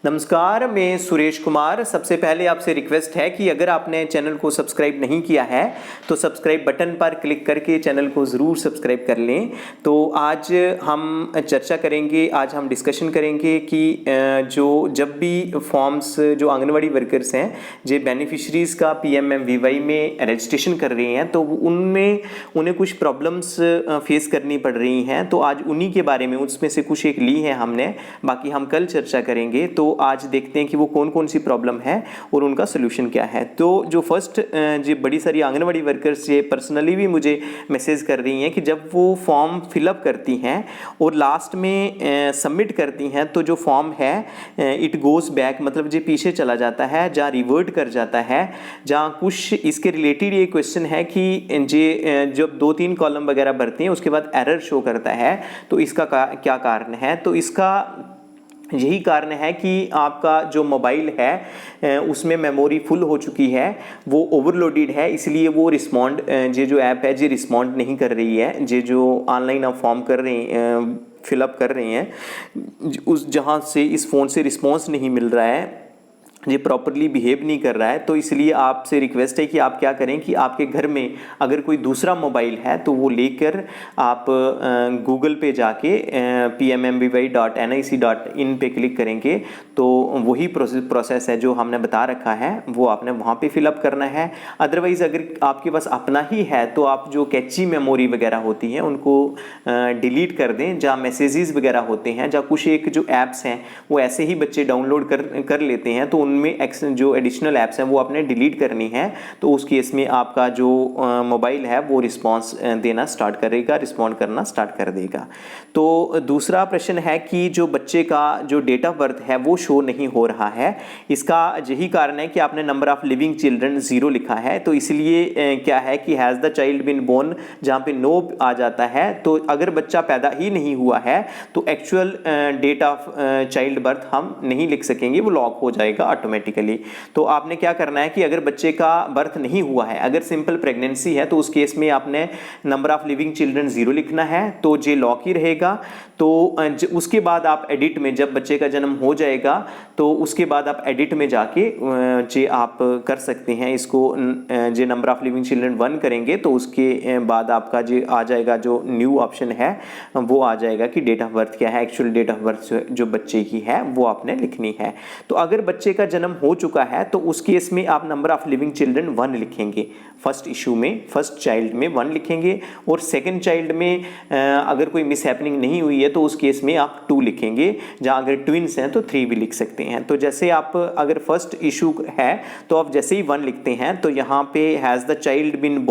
नमस्कार, मैं सुरेश कुमार। सबसे पहले आपसे रिक्वेस्ट है कि अगर आपने चैनल को सब्सक्राइब नहीं किया है तो सब्सक्राइब बटन पर क्लिक करके चैनल को ज़रूर सब्सक्राइब कर लें। तो आज हम चर्चा करेंगे, आज हम डिस्कशन करेंगे कि जब भी फॉर्म्स जो आंगनवाड़ी वर्कर्स हैं जो बेनिफिशरीज़ का PMMVY में रजिस्ट्रेशन कर रहे हैं तो उनमें उन्हें कुछ प्रॉब्लम्स फेस करनी पड़ रही हैं। तो आज उन्हीं के बारे में उसमें से कुछ एक ली है हमने, बाकी हम कल चर्चा करेंगे। तो आज देखते हैं कि वो कौन कौन सी प्रॉब्लम है और उनका सोल्यूशन क्या है। तो जो फर्स्ट जो बड़ी सारी आंगनवाड़ी वर्कर्स ये पर्सनली भी मुझे मैसेज कर रही हैं कि जब वो फॉर्म फिलअप करती हैं और लास्ट में सबमिट करती हैं तो जो फॉर्म है इट गोज़ बैक, मतलब जो पीछे चला जाता है, जहाँ रिवर्ट कर जाता है, जहाँ कुछ इसके रिलेटेड ये क्वेश्चन है कि जब 2-3 कॉलम वगैरह भरते हैं उसके बाद एरर शो करता है। तो इसका क्या कारण है? तो इसका यही कारण है कि आपका जो मोबाइल है उसमें मेमोरी फुल हो चुकी है, वो ओवरलोडेड है, इसलिए वो रिस्पॉन्ड जो ऐप है जी रिस्पॉन्ड नहीं कर रही है। जो ऑनलाइन आप फॉर्म कर रहे हैं, फिलअप कर रहे हैं, उस जहाँ से इस फ़ोन से रिस्पॉन्स नहीं मिल रहा है, ये प्रॉपरली बिहेव नहीं कर रहा है। तो इसलिए आपसे रिक्वेस्ट है कि आप क्या करें कि आपके घर में अगर कोई दूसरा मोबाइल है तो वो लेकर आप गूगल पे जाके PMMVY.nic.in पे क्लिक करेंगे तो वही प्रोसेस है जो हमने बता रखा है वो आपने वहाँ पे फिलअप करना है। अदरवाइज़ अगर आपके पास अपना ही है तो आप जो कैची मेमोरी वगैरह होती हैं उनको डिलीट कर दें, जहाँ मैसेजेस वगैरह होते हैं, जहाँ कुछ एक जो ऐप्स हैं वो ऐसे ही बच्चे डाउनलोड कर लेते हैं तो उनमें जो एडिशनल ऐप्स हैं वो आपने डिलीट करनी है। तो उस केस में आपका जो मोबाइल है वो रिस्पॉन्स देना स्टार्ट करेगा, रिस्पॉन्ड करना स्टार्ट कर देगा। तो दूसरा प्रश्न है कि जो बच्चे का जो डेट ऑफ बर्थ है वो शो नहीं हो रहा है। इसका यही कारण है कि आपने नंबर ऑफ लिविंग चिल्ड्रन 0 लिखा है। तो इसलिए क्या है कि has the child been born, जहाँ पे नो आ जाता है, तो अगर बच्चा पैदा ही नहीं हुआ है तो actual date of child birth हम नहीं लिख सकेंगे, वो लॉक हो जाएगा ऑटोमेटिकली। तो आपने क्या करना है कि अगर बच्चे का बर्थ नहीं हुआ है, अगर सिंपल प्रेगनेंसी है, तो उस केस में आपने नंबर ऑफ लिविंग चिल्ड्रन 0 लिखना है, तो जे लॉक ही रहेगा। तो उसके बाद आप एडिट में, जब बच्चे का जन्म हो जाएगा तो उसके बाद आप एडिट में जाके जे आप कर सकते हैं इसको, जे नंबर ऑफ लिविंग चिल्ड्रन 1 करेंगे तो उसके बाद आपका जे आ जाएगा, जो न्यू ऑप्शन है वो आ जाएगा कि डेट ऑफ बर्थ क्या है, एक्चुअल डेट ऑफ बर्थ जो बच्चे की है वो आपने लिखनी है। तो अगर बच्चे का जन्म हो चुका है तो उस केस में आप नंबर ऑफ लिविंग चिल्ड्रन 1 लिखेंगे, फर्स्ट इशू में, फर्स्ट चाइल्ड में 1 लिखेंगे, और सेकंड चाइल्ड में अगर कोई मिस हैपनिंग नहीं हुई है तो उस केस में आप 2 लिखेंगे, जहां अगर ट्विंस हैं तो 3 भी लिख सकते हैं। तो जैसे आप अगर फर्स्ट इशू है तो आप जैसे ही 1 लिखते हैं तो यहाँ पे has the child been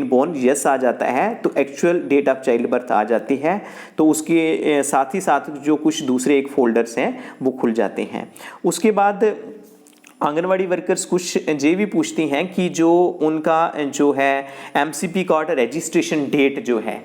born yes आ जाता है, तो actual date of child birth आ जाती है। तो उसके साथ ही साथ जो कुछ दूसरे एक फोल्डर्स हैं वो खुल जाते हैं। उसके बाद आंगनवाड़ी वर्कर्स कुछ ये भी पूछती हैं कि जो उनका जो है MCP कार्ड रजिस्ट्रेशन डेट जो है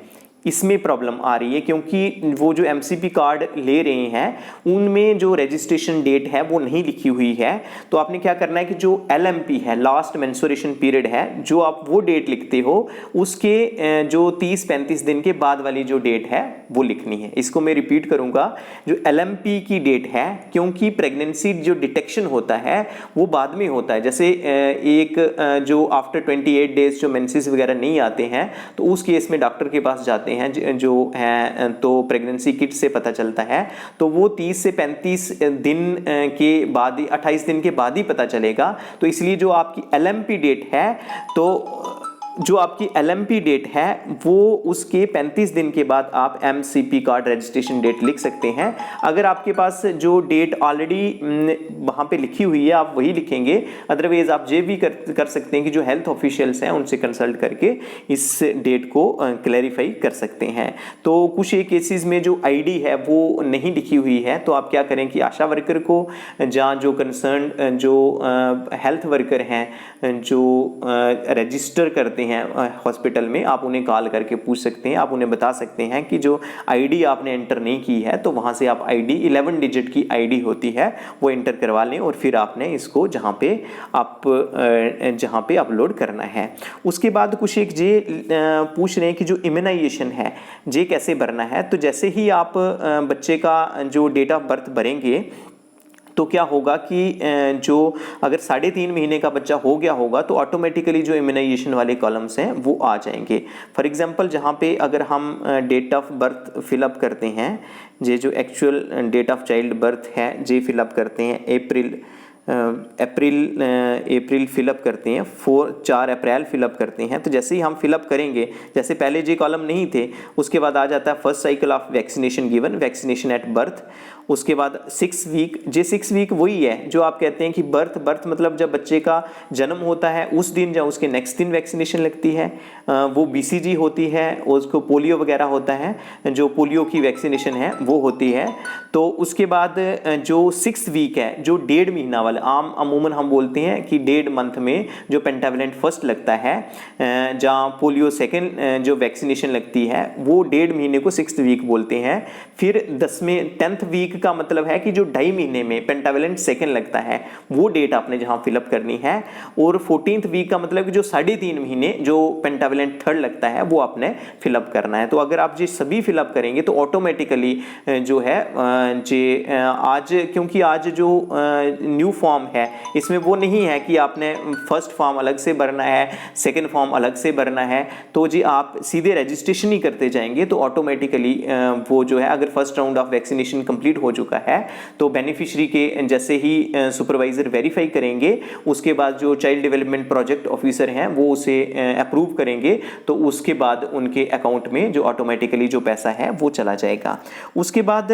इसमें प्रॉब्लम आ रही है, क्योंकि वो जो MCP कार्ड ले रहे हैं उनमें जो रजिस्ट्रेशन डेट है वो नहीं लिखी हुई है। तो आपने क्या करना है कि जो LMP है, लास्ट मेंस्ट्रुएशन पीरियड है, जो आप वो डेट लिखते हो उसके जो 30-35 दिन के बाद वाली जो डेट है वो लिखनी है। इसको मैं रिपीट करूंगा, जो LMP की डेट है, क्योंकि प्रेगनेंसी जो डिटेक्शन होता है वो बाद में होता है। जैसे एक जो आफ्टर 28 डेज जो मेंसेस वगैरह नहीं आते हैं तो उस केस में डॉक्टर के पास जाते हैं जो है, तो प्रेगनेंसी किट से पता चलता है। तो वो 30 से 35 दिन के बाद ही, 28 दिन के बाद ही पता चलेगा। तो इसलिए जो आपकी LMP डेट है, तो जो आपकी LMP डेट है वो उसके 35 दिन के बाद आप MCP कार्ड रजिस्ट्रेशन डेट लिख सकते हैं। अगर आपके पास जो डेट ऑलरेडी वहाँ पे लिखी हुई है आप वही लिखेंगे, अदरवाइज आप ये भी कर सकते हैं कि जो हेल्थ ऑफिशियल्स हैं उनसे कंसल्ट करके इस डेट को क्लैरिफाई कर सकते हैं। तो कुछ एक केसेस में जो ID है वो नहीं लिखी हुई है, तो आप क्या करें कि आशा वर्कर को, जहाँ जो कंसर्न जो हेल्थ वर्कर हैं जो रजिस्टर करते हैं हॉस्पिटल में, आप उन्हें कॉल करके पूछ सकते हैं, आप उन्हें बता सकते हैं कि जो आईडी आपने एंटर नहीं की है तो वहाँ से आप आईडी 11 डिजिट की आईडी होती है वो एंटर करवा लें और फिर आपने इसको जहाँ पे अपलोड करना है। उसके बाद कुछ एक जे पूछ रहे हैं कि जो इम्यूनाइजेशन है जे कैसे भरना है। तो जैसे ही आप बच्चे का जो डेट ऑफ बर्थ भरेंगे तो क्या होगा कि जो अगर 3.5 महीने का बच्चा हो गया होगा तो ऑटोमेटिकली जो इम्यूनाइजेशन वाले कॉलम्स हैं वो आ जाएंगे। फॉर एग्जांपल जहाँ पे अगर हम डेट ऑफ बर्थ फिलअप करते हैं, ये जो actual date of child birth है जे फिलअप करते हैं अप्रैल फिलअप करते हैं, 4 अप्रैल फिलअप करते हैं। तो जैसे ही हम फिलअप करेंगे, जैसे पहले जे कॉलम नहीं थे, उसके बाद आ जाता है first cycle of vaccination given, vaccination at birth. उसके बाद 6 वीक, जे 6 वीक वही है जो आप कहते हैं कि बर्थ मतलब जब बच्चे का जन्म होता है उस दिन या उसके नेक्स्ट दिन वैक्सीनेशन लगती है, वो BCG होती है, उसको पोलियो वगैरह होता है, जो पोलियो की वैक्सीनेशन है वो होती है। तो उसके बाद जो 6 वीक है, जो 1.5 महीना वाला, अमूमन हम बोलते हैं कि 1.5 मंथ में जो पेंटावलेंट फर्स्ट लगता है, जहाँ पोलियो सेकेंड जो वैक्सीनेशन लगती है वो 1.5 महीने को 6th वीक बोलते हैं। फिर 10th वीक का मतलब है कि जो 2.5 महीने में पेंटावलेंट सेकेंड लगता है वो डेट आपने जहां फिलअप करनी है। और 14th वीक का मतलब कि जो 3.5 महीने जो पेंटावलेंट थर्ड लगता है वो आपने फिलअप करना है। तो अगर आप ये सभी फिलअप करेंगे तो ऑटोमेटिकली जो है आज, क्योंकि आज जो न्यू फॉर्म है इसमें वो नहीं है कि आपने फर्स्ट फॉर्म अलग से भरना है, सेकेंड फॉर्म अलग से भरना है, तो जी आप सीधे रजिस्ट्रेशन ही करते जाएंगे तो ऑटोमेटिकली वो जो है, अगर first round of vaccination complete हो चुका है तो बेनिफिशियरी के जैसे ही सुपरवाइजर वेरीफाई करेंगे, उसके बाद जो चाइल्ड डेवलपमेंट प्रोजेक्ट ऑफिसर हैं वो उसे अप्रूव करेंगे, तो उसके बाद उनके अकाउंट में जो ऑटोमेटिकली जो पैसा है वो चला जाएगा। उसके बाद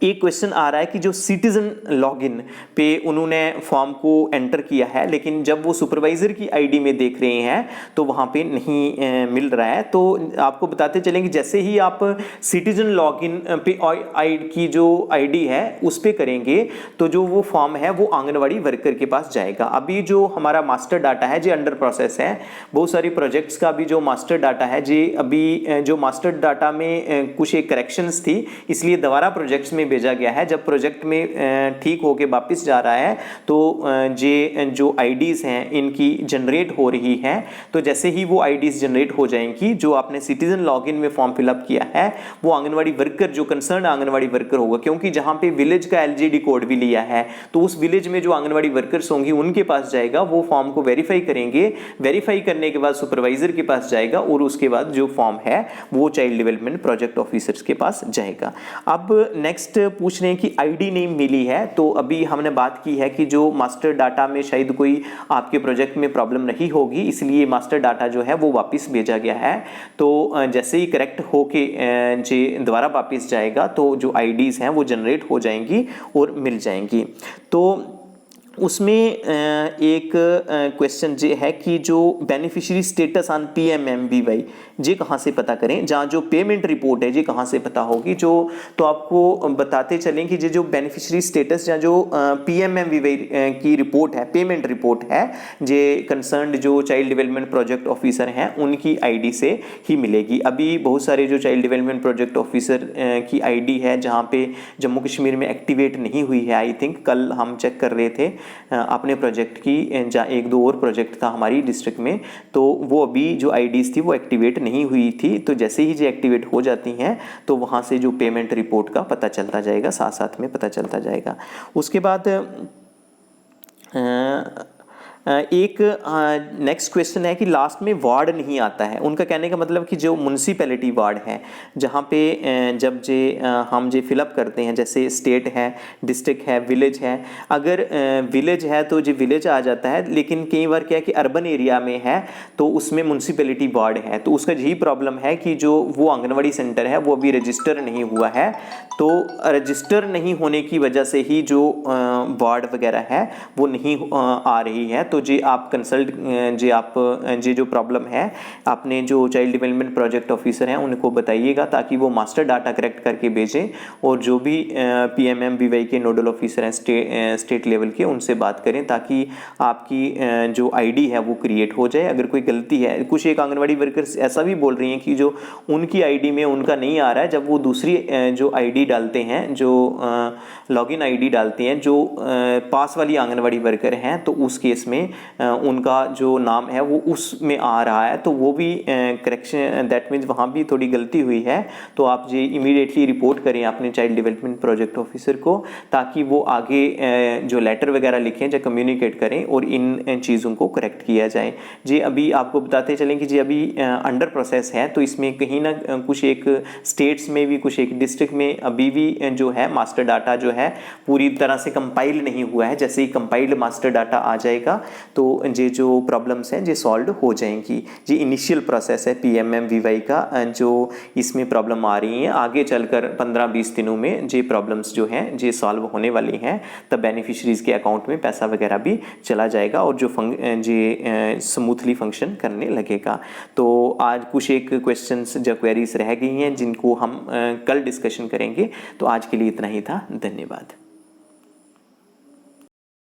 एक क्वेश्चन आ रहा है कि जो सिटीजन लॉगिन पे उन्होंने फॉर्म को एंटर किया है लेकिन जब वो सुपरवाइजर की आईडी में देख रहे हैं तो वहाँ पे नहीं मिल रहा है। तो आपको बताते चलेंगे, जैसे ही आप सिटीजन लॉगिन पे की जो आईडी है उस पे करेंगे तो जो वो फॉर्म है वो आंगनवाड़ी वर्कर के पास जाएगा। अभी जो हमारा मास्टर डाटा है जो अंडर प्रोसेस है, बहुत सारी प्रोजेक्ट्स का भी जो मास्टर डाटा है जी, अभी जो मास्टर डाटा में कुछ एक करेक्शंस थी इसलिए दोबारा प्रोजेक्ट्स में भेजा गया है। जब प्रोजेक्ट में ठीक होके वापस जा रहा है तो ये जो आईडीज हैं इनकी जनरेट हो रही हैं। तो जैसे ही वो आईडीज जनरेट हो जाएंगी, जो आपने सिटीजन लॉगिन में फॉर्म फिलअप किया है वो आंगनवाड़ी वर्कर, जो कंसर्न आंगनवाड़ी वर्कर होगा, क्योंकि जहां पे विलेज का LGD कोड भी लिया है तो उस विलेज में जो आंगनवाड़ी वर्कर्स होंगी उनके पास जाएगा, वो फॉर्म को वेरीफाई करेंगे, वेरीफाई करने के बाद सुपरवाइजर के पास जाएगा और उसके बाद जो फॉर्म है वो चाइल्ड डेवलपमेंट प्रोजेक्ट ऑफिसर्स के पास जाएगा। अब नेक्स्ट पूछ रहे हैं कि आईडी नेम मिली है, तो अभी हमने बात की है कि जो मास्टर डाटा में शायद कोई आपके प्रोजेक्ट में प्रॉब्लम नहीं होगी, इसलिए मास्टर डाटा जो है वो वापस भेजा गया है। तो जैसे ही करेक्ट होके जे दोबारा वापस जाएगा तो जो आईडीज हैं वो जनरेट हो जाएंगी और मिल जाएंगी। तो उसमें एक क्वेश्चन ये है कि जो बेनिफिशियरी स्टेटस ऑन PMMBY ये कहाँ से पता करें, जहाँ जो पेमेंट रिपोर्ट है ये कहाँ से पता होगी। जो तो आपको बताते चलें कि ये जो बेनिफिशियरी स्टेटस या जो PMMBY की रिपोर्ट है, पेमेंट रिपोर्ट है, ये कंसर्न्ड जो चाइल्ड डेवलपमेंट प्रोजेक्ट ऑफिसर हैं उनकी आईडी से ही मिलेगी। अभी बहुत सारे जो चाइल्ड डेवलपमेंट प्रोजेक्ट ऑफिसर की आईडी है जहाँ पे जम्मू कश्मीर में एक्टिवेट नहीं हुई है, आई थिंक कल हम चेक कर रहे थे अपने प्रोजेक्ट की, जहाँ 1-2 और प्रोजेक्ट था हमारी डिस्ट्रिक्ट में, तो वो अभी जो आईडीज थी वो एक्टिवेट नहीं हुई थी। तो जैसे ही जो एक्टिवेट हो जाती हैं तो वहाँ से जो पेमेंट रिपोर्ट का पता चलता जाएगा, साथ साथ में पता चलता जाएगा। उसके बाद एक नेक्स्ट क्वेश्चन है कि लास्ट में वार्ड नहीं आता है। उनका कहने का मतलब कि जो म्यूनसिपैलिटी वार्ड है जहाँ पे जब हम फिलअप करते हैं, जैसे स्टेट है, डिस्ट्रिक्ट है, विलेज है, अगर विलेज है तो जो विलेज आ जाता है, लेकिन कई बार क्या है कि अर्बन एरिया में है तो उसमें म्यूनसिपैलिटी वार्ड है, तो उसका यही प्रॉब्लम है कि जो वो आंगनवाड़ी सेंटर है वो अभी रजिस्टर नहीं हुआ है। तो रजिस्टर नहीं होने की वजह से ही जो वार्ड वगैरह है वो नहीं आ रही है। तो तो जे आप कंसल्ट जे आप जे जो प्रॉब्लम है आपने जो चाइल्ड डेवलपमेंट प्रोजेक्ट ऑफिसर हैं उनको बताइएगा, ताकि वो मास्टर डाटा करेक्ट करके भेजें और जो भी PMMVY के नोडल ऑफिसर हैं स्टेट लेवल के, उनसे बात करें ताकि आपकी जो आईडी है वो क्रिएट हो जाए। अगर कोई गलती है, कुछ एक आंगनवाड़ी वर्कर्स ऐसा भी बोल रही हैं कि जो उनकी आईडी में उनका नहीं आ रहा है, जब वो दूसरी जो आईडी डालते हैं, जो लॉगिन आईडी डालते हैं, जो पास वाली आंगनवाड़ी वर्कर हैं, तो उस केस में उनका जो नाम है वो उसमें आ रहा है, तो वो भी करेक्शन, दैट मीन्स वहाँ भी थोड़ी गलती हुई है। तो आप ये इमीडिएटली रिपोर्ट करें अपने चाइल्ड डेवलपमेंट प्रोजेक्ट ऑफिसर को, ताकि वो आगे जो लेटर वगैरह लिखें या कम्युनिकेट करें और इन चीज़ों को करेक्ट किया जाए। जी अभी आपको बताते चलें कि जी अभी अंडर प्रोसेस है, तो इसमें कहीं ना कुछ एक स्टेट्स में भी, कुछ एक डिस्ट्रिक्ट में अभी भी जो है मास्टर डाटा जो है पूरी तरह से कंपाइल नहीं हुआ है। जैसे ही कंपाइल्ड मास्टर डाटा आ जाएगा तो ये जो प्रॉब्लम्स हैं ये सॉल्व हो जाएंगी। ये इनिशियल प्रोसेस है PMMVY का, जो इसमें प्रॉब्लम आ रही है, आगे चलकर 15-20 दिनों में ये प्रॉब्लम्स जो हैं ये सॉल्व होने वाली हैं, तब बेनिफिशरीज के अकाउंट में पैसा वगैरह भी चला जाएगा और जो ये स्मूथली फंक्शन करने लगेगा। तो आज कुछ एक क्वेश्चंस या क्वेरीज रह गई हैं जिनको हम कल डिस्कशन करेंगे। तो आज के लिए इतना ही था, धन्यवाद।